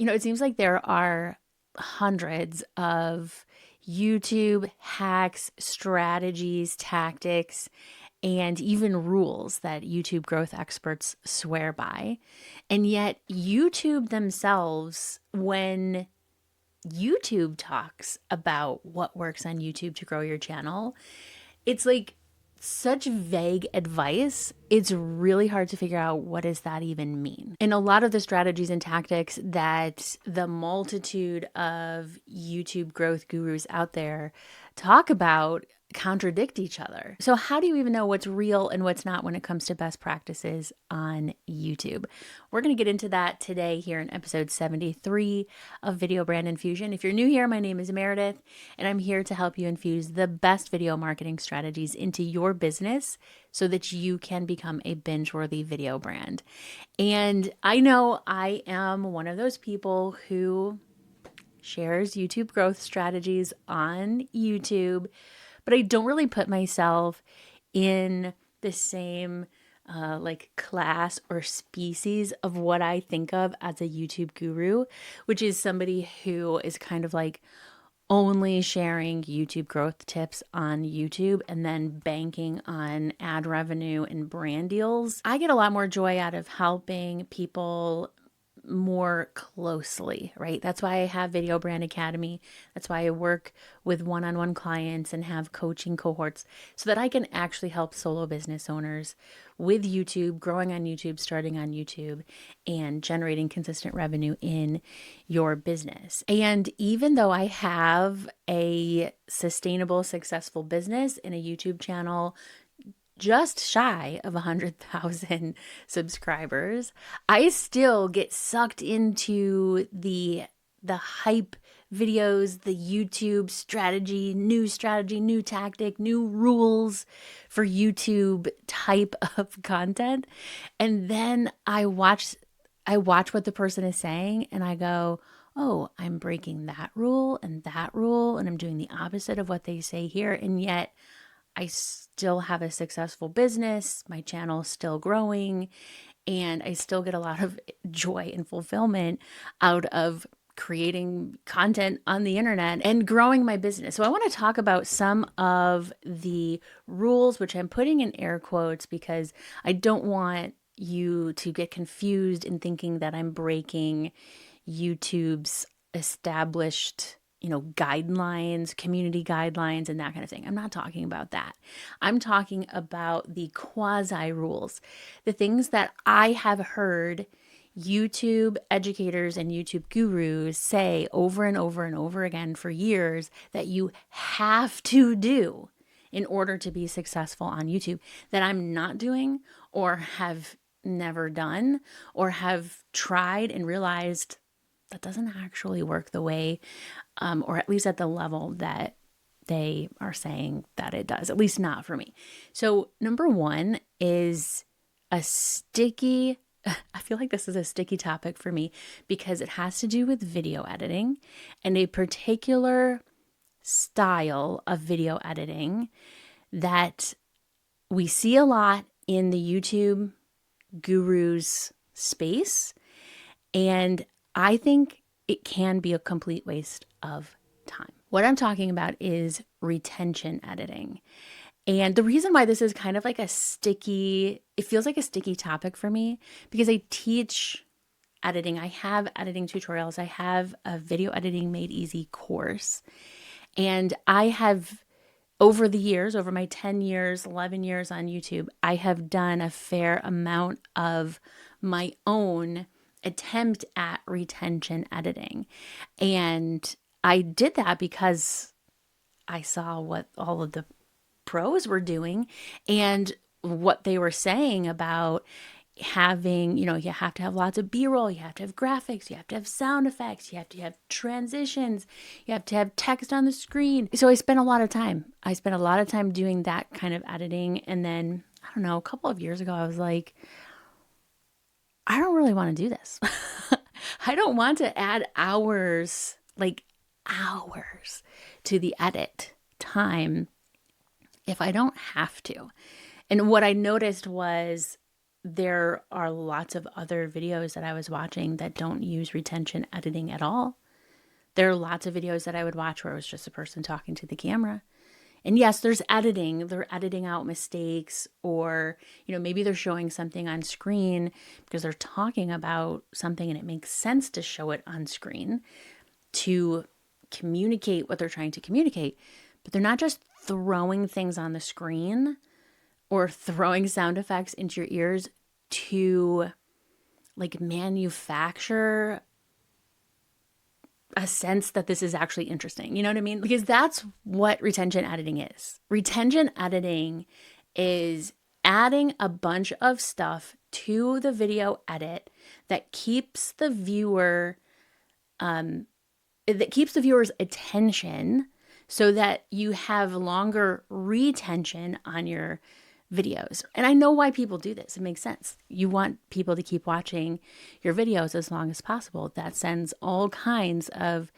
It seems like there are hundreds of YouTube hacks, strategies, tactics, and even rules that YouTube growth experts swear by. And yet, YouTube themselves, when YouTube talks about what works on YouTube to grow your channel, it's like such vague advice. It's really hard to figure out what does that even mean. And a lot of the strategies and tactics that the multitude of YouTube growth gurus out there talk about contradict each other. So how do you even know what's real and what's not when it comes to best practices on YouTube? We're going to get into that today here in episode 73 of Video Brand Infusion. If you're new here, my name is Meredith, and I'm here to help you infuse the best video marketing strategies into your business so that you can become a binge-worthy video brand. And I know I am one of those people who shares YouTube growth strategies on YouTube, but I don't really put myself in the same class or species of what I think of as a YouTube guru, which is somebody who is kind of like only sharing YouTube growth tips on YouTube and then banking on ad revenue and brand deals. I get a lot more joy out of helping people more closely, right? That's why I have Video Brand Academy. That's why I work with one-on-one clients and have coaching cohorts so that I can actually help solo business owners with YouTube, growing on YouTube, starting on YouTube, and generating consistent revenue in your business. And even though I have a sustainable, successful business and a YouTube channel just shy of 100,000 subscribers, I still get sucked into the hype videos, the YouTube strategy, new tactic, new rules for YouTube type of content. And then I watch what the person is saying and I go, oh, I'm breaking that rule, and I'm doing the opposite of what they say here. And yet I still have a successful business, my channel is still growing, and I still get a lot of joy and fulfillment out of creating content on the internet and growing my business. So I want to talk about some of the rules, which I'm putting in air quotes because I don't want you to get confused in thinking that I'm breaking YouTube's established guidelines, community guidelines, and that kind of thing. I'm not talking about that. I'm talking about the quasi rules, the things that I have heard YouTube educators and YouTube gurus say over and over and over again for years that you have to do in order to be successful on YouTube that I'm not doing or have never done or have tried and realized that doesn't actually work the way or at least at the level that they are saying that it does, at least not for me. So number one is a sticky, I feel like this is a sticky topic for me because it has to do with video editing and a particular style of video editing that we see a lot in the YouTube gurus space. And I think it can be a complete waste of time. What I'm talking about is retention editing. And the reason why this is kind of like it feels like a sticky topic for me because I teach editing. I have editing tutorials. I have a video editing made easy course. And I have, over the years, over my 10 years, 11 years on YouTube, I have done a fair amount of my own attempt at retention editing. And I did that because I saw what all of the pros were doing and what they were saying about having, you have to have lots of B-roll, you have to have graphics, you have to have sound effects, you have to have transitions, you have to have text on the screen. So I spent a lot of time. Doing that kind of editing. And then, I don't know, a couple of years ago, I was like, I don't really want to do this. I don't want to add hours to the edit time if I don't have to. And what I noticed was there are lots of other videos that I was watching that don't use retention editing at all. There are lots of videos that I would watch where it was just a person talking to the camera. And yes, there's editing. They're editing out mistakes, or, maybe they're showing something on screen because they're talking about something and it makes sense to show it on screen to communicate what they're trying to communicate. But they're not just throwing things on the screen or throwing sound effects into your ears to like manufacture a sense that this is actually interesting. You know what I mean? Because that's what retention editing is. Retention editing is adding a bunch of stuff to the video edit that keeps the viewer's attention so that you have longer retention on your videos. And I know why people do this. It makes sense. You want people to keep watching your videos as long as possible. That sends all kinds of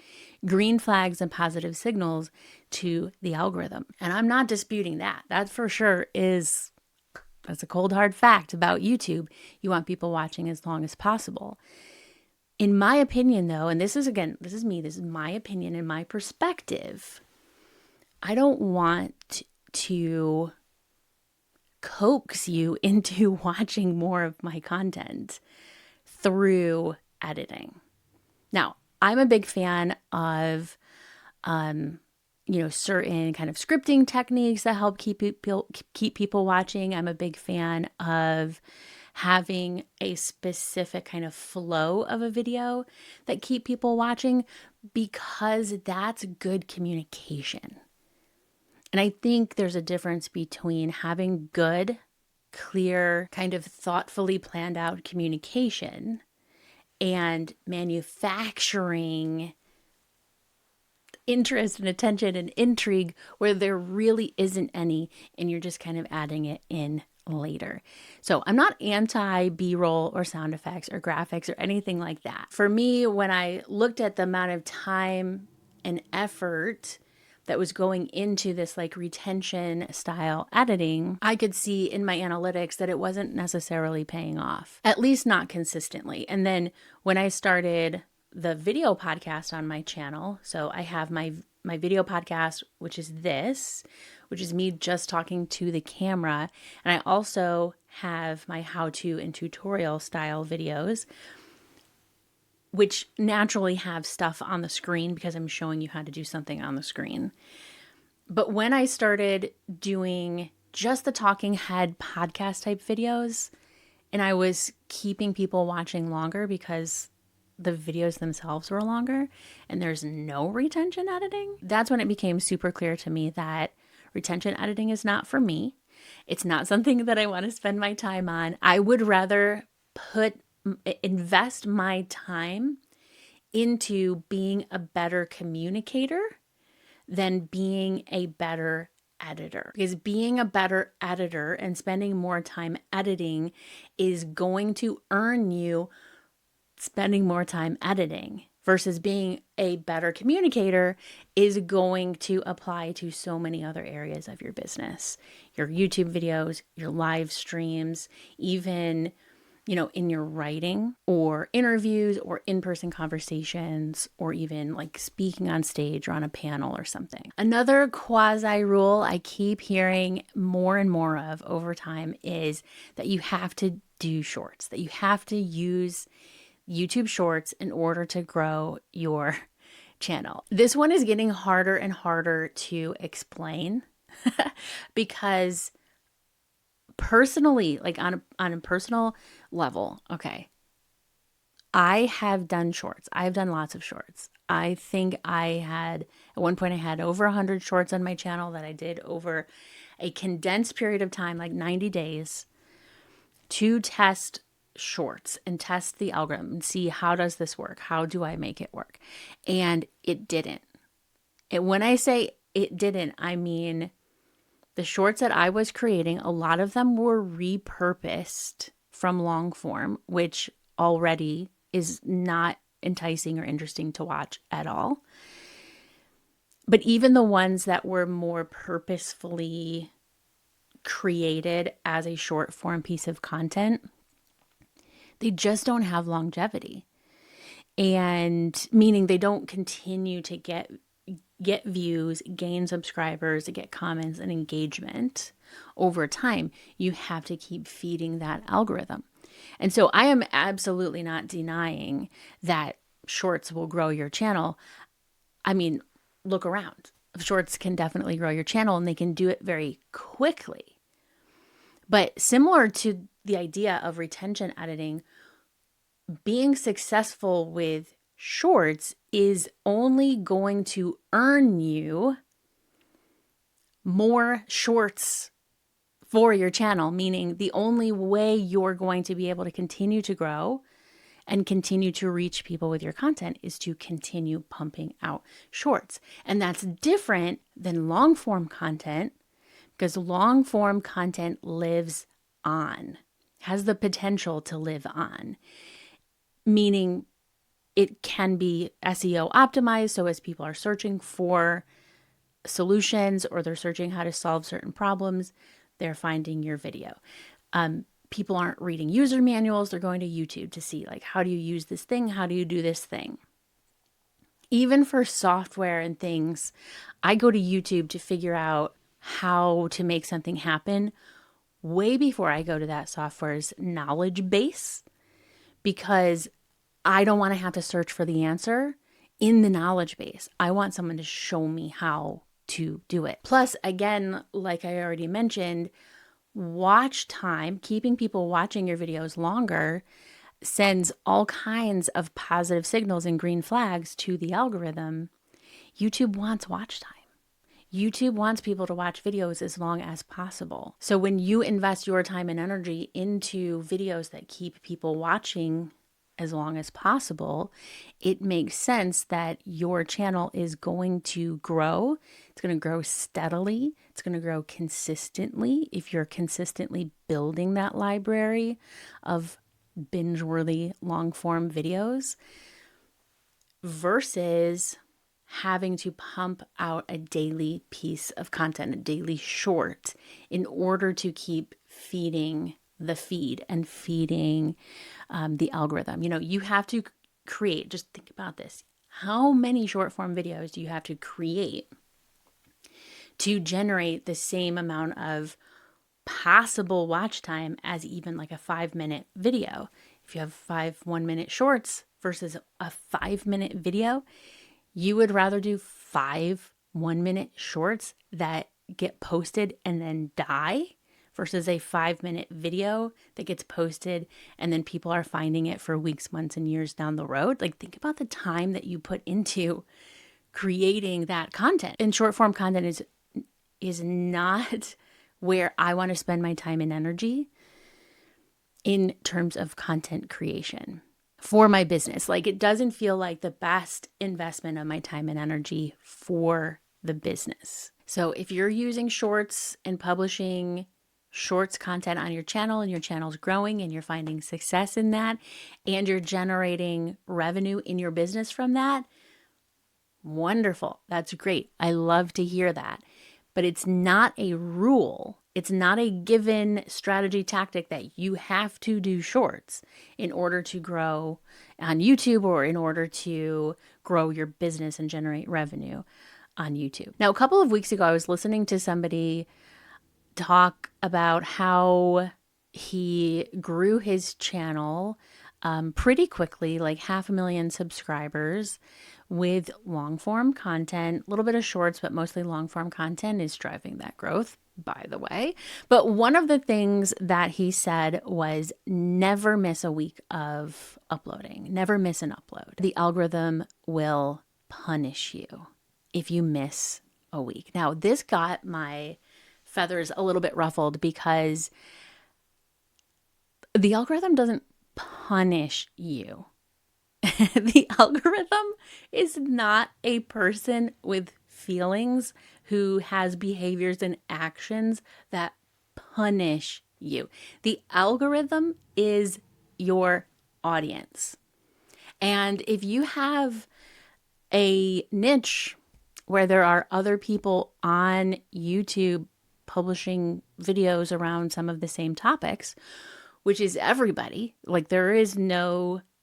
green flags and positive signals to the algorithm. And I'm not disputing that. That for sure that's a cold hard fact about YouTube. You want people watching as long as possible. In my opinion, though, and this is my opinion and my perspective, I don't want to coax you into watching more of my content through editing. Now, I'm a big fan of, certain kind of scripting techniques that help keep people watching. I'm a big fan of having a specific kind of flow of a video that keep people watching because that's good communication. And I think there's a difference between having good, clear, kind of thoughtfully planned out communication and manufacturing interest and attention and intrigue where there really isn't any, and you're just kind of adding it in later. So I'm not anti B-roll or sound effects or graphics or anything like that. For me, when I looked at the amount of time and effort that was going into this like retention style editing, I could see in my analytics that it wasn't necessarily paying off, at least not consistently. And then when I started the video podcast on my channel, so I have my video podcast, which is me just talking to the camera. And I also have my how-to and tutorial style videos, which naturally have stuff on the screen because I'm showing you how to do something on the screen. But when I started doing just the talking head podcast type videos, and I was keeping people watching longer because the videos themselves were longer and there's no retention editing, that's when it became super clear to me that retention editing is not for me. It's not something that I want to spend my time on. I would rather invest my time into being a better communicator than being a better editor. Because being a better editor and spending more time editing is going to earn you spending more time editing, versus being a better communicator is going to apply to so many other areas of your business. Your YouTube videos, your live streams, even in your writing or interviews or in-person conversations, or even like speaking on stage or on a panel or something. Another quasi rule I keep hearing more and more of over time is that you have to do shorts, that you have to use YouTube shorts in order to grow your channel. This one is getting harder and harder to explain because personally, like on a personal level, okay, I have done shorts. I've done lots of shorts. I think at one point I had over 100 shorts on my channel that I did over a condensed period of time, like 90 days, to test shorts and test the algorithm and see, how does this work? How do I make it work? And it didn't. When I say it didn't, I mean the shorts that I was creating, a lot of them were repurposed from long form, which already is not enticing or interesting to watch at all. But even the ones that were more purposefully created as a short form piece of content, they just don't have longevity. And meaning they don't continue to get views, gain subscribers, get comments and engagement over time. You have to keep feeding that algorithm. And so I am absolutely not denying that shorts will grow your channel. I mean, look around. Shorts can definitely grow your channel and they can do it very quickly. But similar to the idea of retention editing, being successful with shorts is only going to earn you more shorts for your channel, meaning the only way you're going to be able to continue to grow and continue to reach people with your content is to continue pumping out shorts. And that's different than long form content, because long form content lives on, has the potential to live on, meaning it can be SEO optimized. So as people are searching for solutions or they're searching how to solve certain problems, they're finding your video. People aren't reading user manuals. They're going to YouTube to see, like, how do you use this thing? How do you do this thing? Even for software and things, I go to YouTube to figure out how to make something happen way before I go to that software's knowledge base, because I don't want to have to search for the answer in the knowledge base. I want someone to show me how to do it. Plus, again, like I already mentioned, watch time, keeping people watching your videos longer, sends all kinds of positive signals and green flags to the algorithm. YouTube wants watch time. YouTube wants people to watch videos as long as possible. So when you invest your time and energy into videos that keep people watching as long as possible, it makes sense that your channel is going to grow. It's going to grow steadily. It's going to grow consistently if you're consistently building that library of binge-worthy long-form videos, versus having to pump out a daily piece of content, a daily short, in order to keep feeding the feed and feeding the algorithm. You know, you have to create, just think about this. How many short form videos do you have to create to generate the same amount of possible watch time as even like a 5-minute video? If you have 5 1-minute shorts versus a 5-minute video, you would rather do 5 1-minute shorts that get posted and then die versus a 5-minute video that gets posted and then people are finding it for weeks, months, and years down the road. Like, think about the time that you put into creating that content. And short form content is not where I want to spend my time and energy in terms of content creation for my business. Like, it doesn't feel like the best investment of my time and energy for the business. So if you're using shorts and publishing shorts content on your channel and your channel's growing and you're finding success in that and you're generating revenue in your business from that, wonderful. That's great. I love to hear that. But it's not a rule. It's not a given strategy tactic that you have to do shorts in order to grow on YouTube or in order to grow your business and generate revenue on YouTube. Now, a couple of weeks ago, I was listening to somebody talk about how he grew his channel pretty quickly, like 500,000 subscribers, with long form content, a little bit of shorts, but mostly long form content is driving that growth, by the way. But one of the things that he said was never miss a week of uploading, never miss an upload. The algorithm will punish you if you miss a week. Now, this got my feathers a little bit ruffled, because the algorithm doesn't punish you. The algorithm is not a person with feelings who has behaviors and actions that punish you. The algorithm is your audience. And if you have a niche where there are other people on YouTube publishing videos around some of the same topics, which is everybody. Like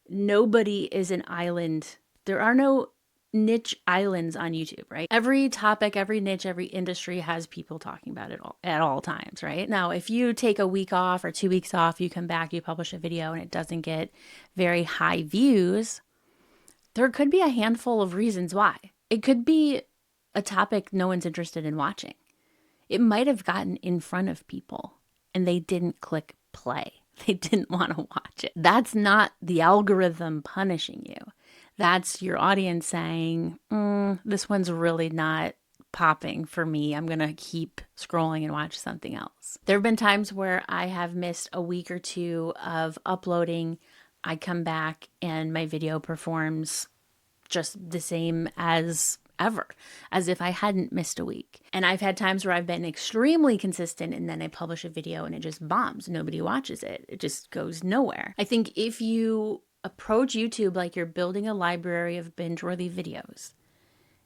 nobody is an island. There are no niche islands on YouTube, right? Every topic, every niche, every industry has people talking about it all, at all times, right? Now, if you take a week off or 2 weeks off, you come back, you publish a video and it doesn't get very high views, there could be a handful of reasons why. It could be a topic no one's interested in watching. It might have gotten in front of people and they didn't click play. They didn't want to watch it. That's not the algorithm punishing you. That's your audience saying, this one's really not popping for me. I'm going to keep scrolling and watch something else. There have been times where I have missed a week or two of uploading. I come back and my video performs just the same as ever, as if I hadn't missed a week. And I've had times where I've been extremely consistent and then I publish a video and it just bombs. Nobody watches it. It just goes nowhere. I think if you approach YouTube like you're building a library of binge-worthy videos,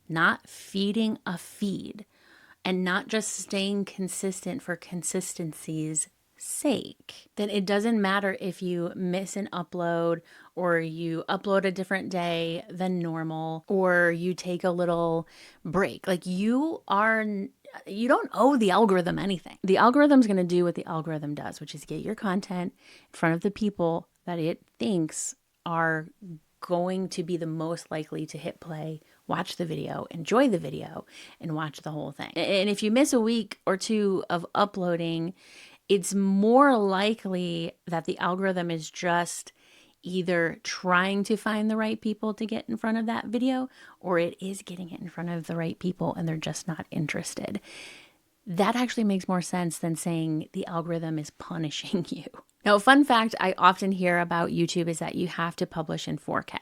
not feeding a feed, and not just staying consistent for consistency's sake, then it doesn't matter if you miss an upload or you upload a different day than normal or you take a little break. Like you don't owe the algorithm anything. The algorithm's going to do what the algorithm does, which is get your content in front of the people that it thinks are going to be the most likely to hit play, watch the video, enjoy the video, and watch the whole thing. And if you miss a week or two of uploading, it's more likely that the algorithm is just either trying to find the right people to get in front of that video, or it is getting it in front of the right people and they're just not interested. That actually makes more sense than saying the algorithm is punishing you. Now, a fun fact I often hear about YouTube is that you have to publish in 4K.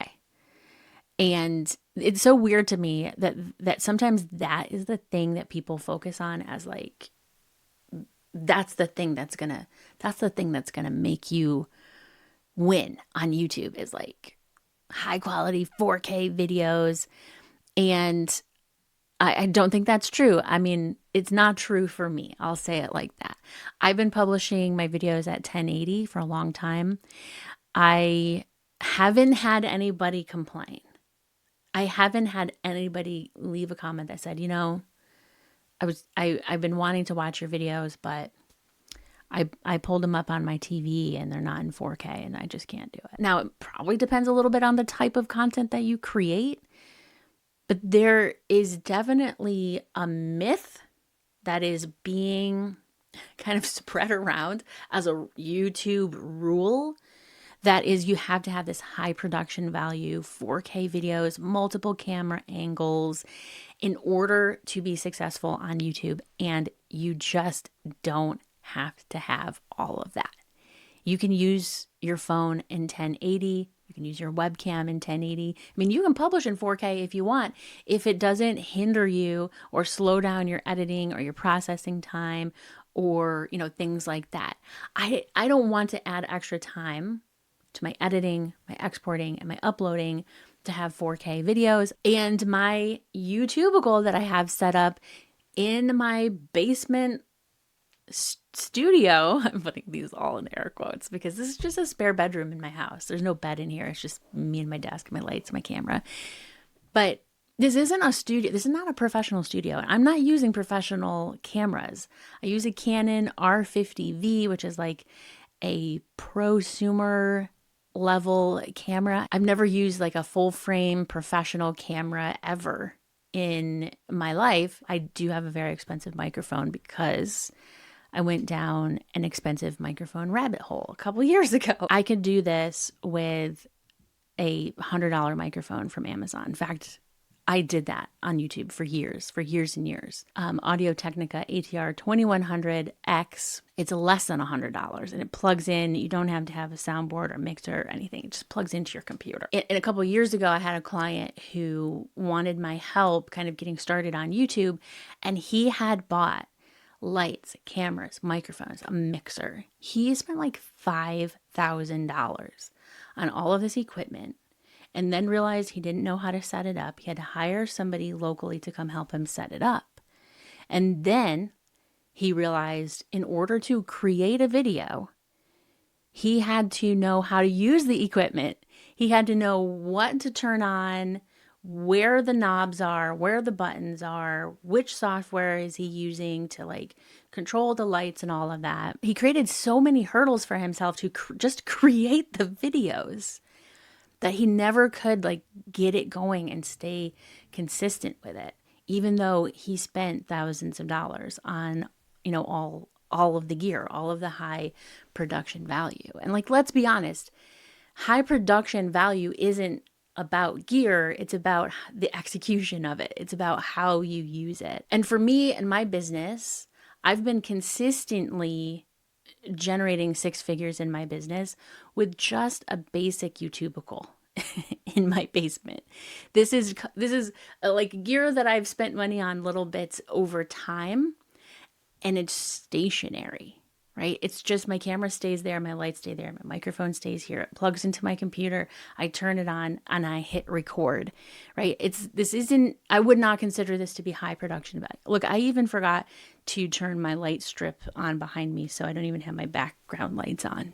And it's so weird to me that sometimes that is the thing that people focus on as like, that's the thing that's gonna make you win on YouTube, is like high quality 4K videos. And I don't think that's true. I mean, it's not true for me. I'll say it like that. I've been publishing my videos at 1080 for a long time. I haven't had anybody complain. I haven't had anybody leave a comment that said, I've been wanting to watch your videos, but I pulled them up on my TV and they're not in 4K and I just can't do it. Now, it probably depends a little bit on the type of content that you create, but there is definitely a myth that is being kind of spread around as a YouTube rule. That is, you have to have this high production value, 4K videos, multiple camera angles in order to be successful on YouTube. And you just don't have to have all of that. You can use your phone in 1080. You can use your webcam in 1080. I mean, you can publish in 4K if you want, if it doesn't hinder you or slow down your editing or your processing time or, things like that. I don't want to add extra time to my editing, my exporting, and my uploading to have 4K videos. And my YouTubicle that I have set up in my basement studio, I'm putting these all in air quotes because this is just a spare bedroom in my house. There's no bed in here. It's just me and my desk, my lights, my camera. But this isn't a studio. This is not a professional studio. I'm not using professional cameras. I use a Canon R50V, which is like a prosumer level camera. I've never used like a full frame professional camera ever in my life. I do have a very expensive microphone because I went down an expensive microphone rabbit hole a couple years ago. I could do this with a $100 microphone from Amazon. In fact, I did that on YouTube for years and years. Audio-Technica ATR 2100X. It's less than $100 and it plugs in. You don't have to have a soundboard or mixer or anything. It just plugs into your computer. And a couple of years ago, I had a client who wanted my help kind of getting started on YouTube, and he had bought lights, cameras, microphones, a mixer. He spent like $5,000 on all of this equipment and then realized he didn't know how to set it up. He had to hire somebody locally to come help him set it up. And then he realized in order to create a video, he had to know how to use the equipment. He had to know what to turn on, where the knobs are, where the buttons are, which software is he using to like control the lights and all of that. He created so many hurdles for himself to just create the videos that he never could like get it going and stay consistent with it, even though he spent thousands of dollars on, all of the gear, all of the high production value. And like, let's be honest, high production value isn't about gear, it's about the execution of it. It's about how you use it. And for me and my business, I've been consistently generating six figures in my business with just a basic YouTubicle in my basement. This is like gear that I've spent money on little bits over time, and it's stationary, right? It's just my camera stays there, my lights stay there, my microphone stays here, it plugs into my computer, I turn it on and I hit record, right? I would not consider this to be high production value. Look, I even forgot to turn my light strip on behind me, so I don't even have my background lights on.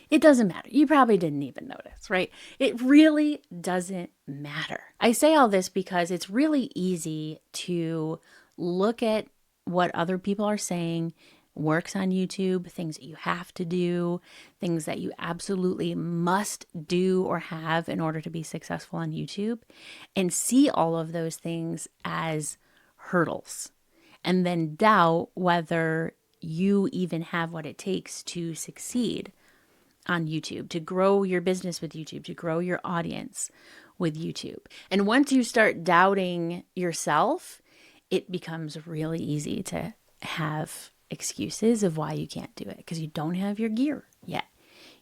It doesn't matter. You probably didn't even notice, right? It really doesn't matter. I say all this because it's really easy to look at what other people are saying works on YouTube, things that you have to do, things that you absolutely must do or have in order to be successful on YouTube, and see all of those things as hurdles, and then doubt whether you even have what it takes to succeed on YouTube, to grow your business with YouTube, to grow your audience with YouTube. And once you start doubting yourself, it becomes really easy to have excuses of why you can't do it, because you don't have your gear yet.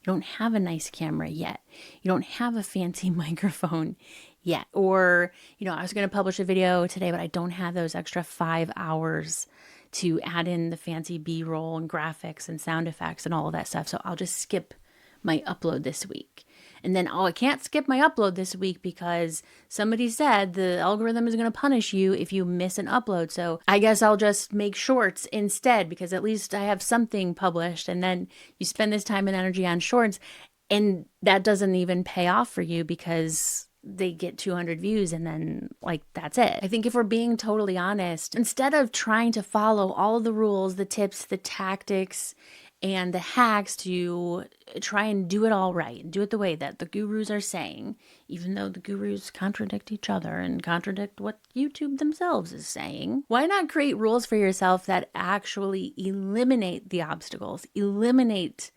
You don't have a nice camera yet. You don't have a fancy microphone yet. Or, I was going to publish a video today, but I don't have those extra 5 hours to add in the fancy B-roll and graphics and sound effects and all of that stuff. So I'll just skip my upload this week. And then, I can't skip my upload this week because somebody said the algorithm is going to punish you if you miss an upload. So I guess I'll just make shorts instead, because at least I have something published. And then you spend this time and energy on shorts, and that doesn't even pay off for you because they get 200 views and then that's it. I think if we're being totally honest, instead of trying to follow all of the rules, the tips, the tactics, and the hacks to try and do it all right and do it the way that the gurus are saying, even though the gurus contradict each other and contradict what YouTube themselves is saying, why not create rules for yourself that actually eliminate the obstacles, eliminate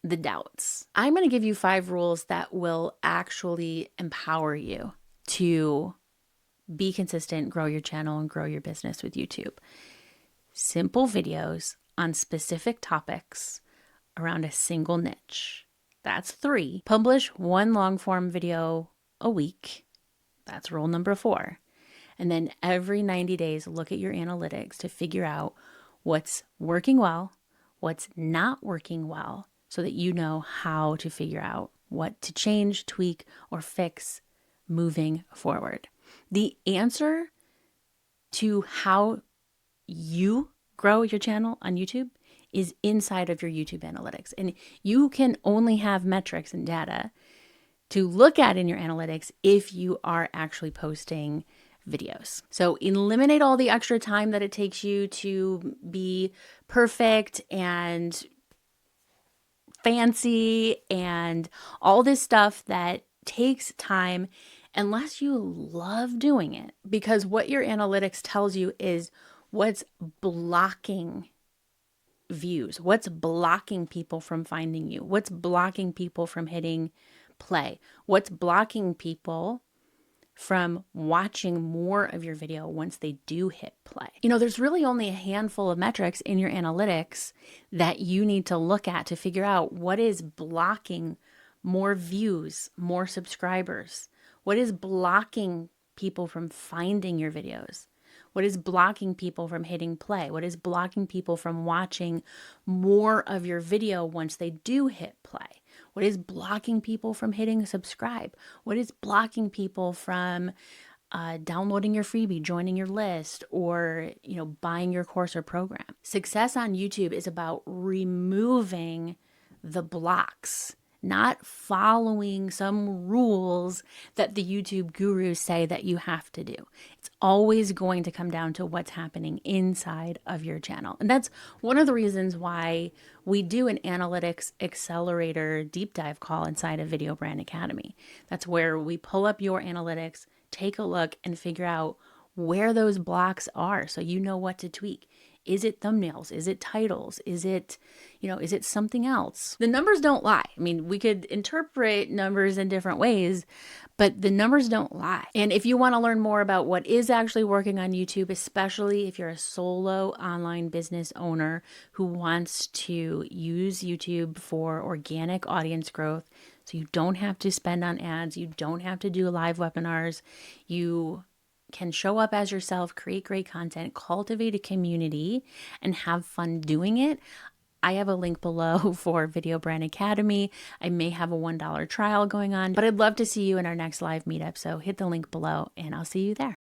the doubts? I'm going to give you 5 rules that will actually empower you to be consistent, grow your channel, and grow your business with YouTube. Simple videos on specific topics around a single niche. That's 3. Publish 1 long form video a week. That's rule number 4. And then every 90 days, look at your analytics to figure out what's working well, what's not working well, so that you know how to figure out what to change, tweak, or fix moving forward. The answer to how you grow your channel on YouTube is inside of your YouTube analytics. And you can only have metrics and data to look at in your analytics if you are actually posting videos. So eliminate all the extra time that it takes you to be perfect and fancy and all this stuff that takes time unless you love doing it. Because what your analytics tells you is what's blocking views, what's blocking people from finding you, what's blocking people from hitting play, what's blocking people from watching more of your video once they do hit play. There's really only a handful of metrics in your analytics that you need to look at to figure out what is blocking more views, more subscribers, what is blocking people from finding your videos. What is blocking people from hitting play? What is blocking people from watching more of your video once they do hit play? What is blocking people from hitting subscribe? What is blocking people from downloading your freebie, joining your list, or, buying your course or program. Success on YouTube is about removing the blocks, not following some rules that the YouTube gurus say that you have to do. It's always going to come down to what's happening inside of your channel. And that's one of the reasons why we do an analytics accelerator deep dive call inside of Video Brand Academy. That's where we pull up your analytics, take a look, and figure out where those blocks are so you know what to tweak. Is it thumbnails? Is it titles? Is it something else? The numbers don't lie. I mean, we could interpret numbers in different ways, but the numbers don't lie. And if you want to learn more about what is actually working on YouTube, especially if you're a solo online business owner who wants to use YouTube for organic audience growth, so you don't have to spend on ads, you don't have to do live webinars, you can show up as yourself, create great content, cultivate a community, and have fun doing it, I have a link below for Video Brand Academy. I may have a $1 trial going on, but I'd love to see you in our next live meetup. So hit the link below and I'll see you there.